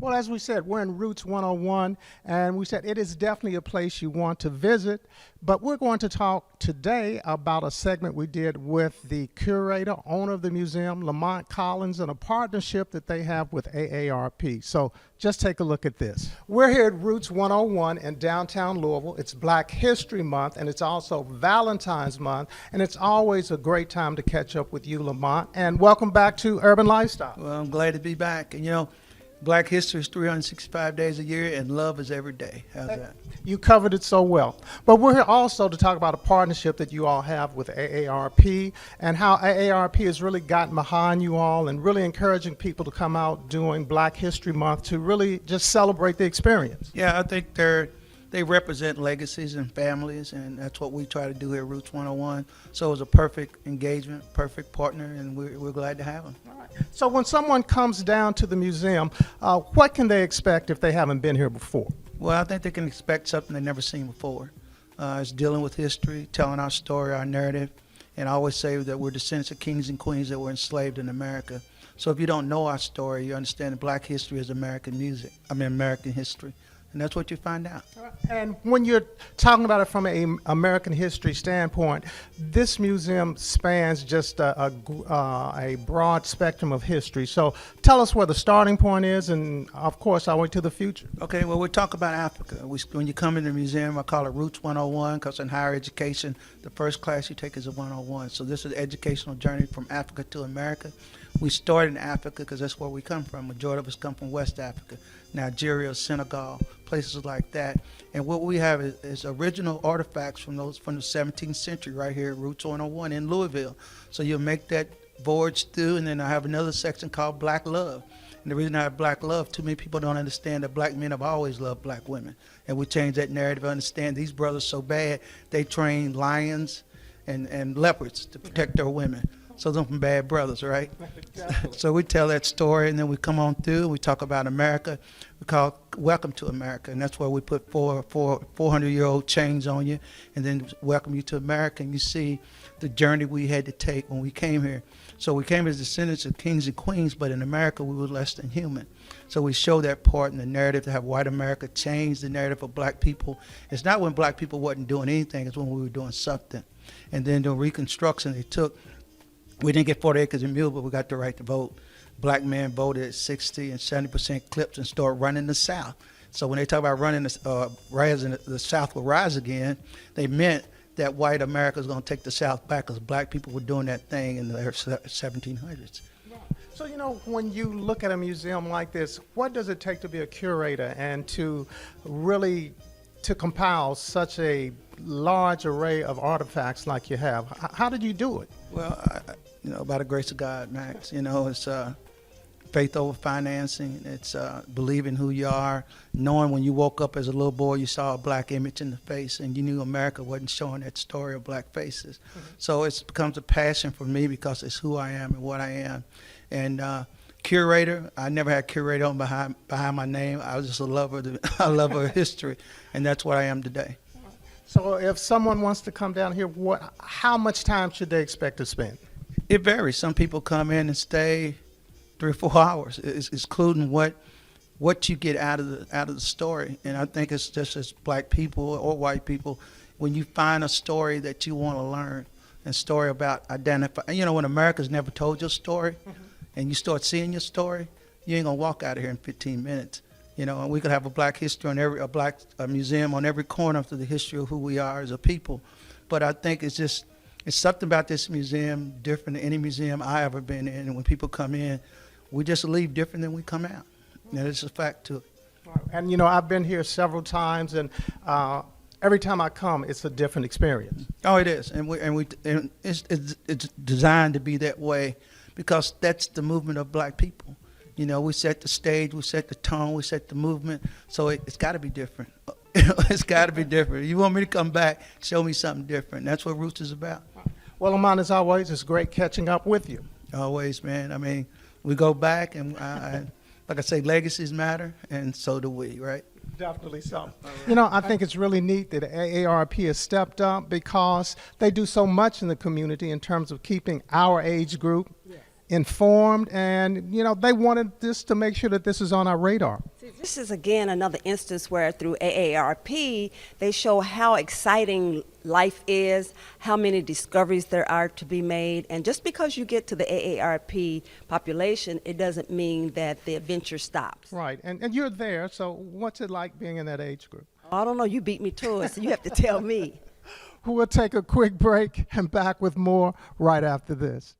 Well, as we said, we're in Roots 101, and we said it is definitely a place you want to visit. But we're going to talk today about a segment we did with the curator, owner of the museum, Lamont Collins, and a partnership that they have with AARP. So just take a look at this. We're here at Roots 101 in downtown Louisville. It's Black History Month, and it's also Valentine's Month, and it's always a great time to catch up with you, Lamont. And welcome back to Urban Lifestyle. Well, I'm glad to be back. And Black history is 365 days a year, and love is every day. How's that? You covered it so well. But we're here also to talk about a partnership that you all have with AARP and how AARP has really gotten behind you all and really encouraging people to come out during Black History Month to really just celebrate the experience. Yeah, I think they represent legacies and families, and that's what we try to do here at Roots 101. So it was a perfect engagement, perfect partner, and we're glad to have them. All right. So when someone comes down to the museum, what can they expect if they haven't been here before? Well, I think they can expect something they've never seen before. It's dealing with history, telling our story, our narrative, and I always say that we're descendants of kings and queens that were enslaved in America. So if you don't know our story, you understand that Black history is American history. And that's what you find out. And when you're talking about it from an American history standpoint, this museum spans just a broad spectrum of history. So tell us where the starting point is, and of course, our way to the future. Okay, well, we'll talk about Africa. When you come in the museum, I call it Roots 101, because in higher education, the first class you take is a 101. So this is an educational journey from Africa to America. We started in Africa because that's where we come from. Majority of us come from West Africa, Nigeria, Senegal, places like that. And what we have is original artifacts from the 17th century right here at Roots 101 in Louisville. So you'll make that voyage through, and then I have another section called Black Love. And the reason I have Black Love, too many people don't understand that Black men have always loved Black women. And we change that narrative, understand these brothers so bad, they train lions and leopards to protect their women. So those are bad brothers, right? Exactly. So we tell that story, and then we come on through, and we talk about America. We call it Welcome to America, and that's where we put 400-year-old chains on you, and then welcome you to America, and you see the journey we had to take when we came here. So we came as descendants of kings and queens, but in America we were less than human. So we show that part in the narrative to have white America change the narrative of Black people. It's not when Black people wasn't doing anything, it's when we were doing something. And then the Reconstruction they took, we didn't get 40 acres and mule, but we got the right to vote. Black men voted at 60 and 70% clips and started running the South. So when they talk about running the South will rise again, they meant that white America was going to take the South back, because Black people were doing that thing in the 1700s. So, when you look at a museum like this, what does it take to be a curator and to really compile such a large array of artifacts like you have? How did you do it? Well, by the grace of God, Max, it's faith over financing. It's believing who you are, knowing when you woke up as a little boy, you saw a Black image in the face, and you knew America wasn't showing that story of Black faces. Mm-hmm. So it becomes a passion for me because it's who I am and what I am. And curator, I never had curator on behind my name. I was just a lover of history, and that's what I am today. So if someone wants to come down here, how much time should they expect to spend? It varies. Some people come in and stay 3 or 4 hours. It's including what you get out of the story. And I think it's just as Black people or white people, when you find a story that you want to learn, and story about identify. When America's never told your story, mm-hmm. and you start seeing your story, you ain't gonna walk out of here in 15 minutes. And we could have a Black history on a museum on every corner of the history of who we are as a people. But I think it's something about this museum different than any museum I ever been in. And when people come in, we just leave different than we come out. And it's a fact to it. And I've been here several times, and every time I come, it's a different experience. Oh, it is, and it's designed to be that way, because that's the movement of Black people. We set the stage, we set the tone, we set the movement, so it's got to be different. It's got to be different. You want me to come back, show me something different. That's what Roots is about. Well, Lamont, as always, it's great catching up with you. Always, man. I mean, we go back, and like I say, legacies matter, and so do we, right? Definitely so. I think it's really neat that AARP has stepped up, because they do so much in the community in terms of keeping our age group informed, and they wanted this to make sure that this is on our radar. This is again another instance where through AARP they show how exciting life is, how many discoveries there are to be made, and just because you get to the AARP population, it doesn't mean that the adventure stops. Right, and you're there, so what's it like being in that age group? I don't know, you beat me to it, so you have to tell me. We'll take a quick break and back with more right after this.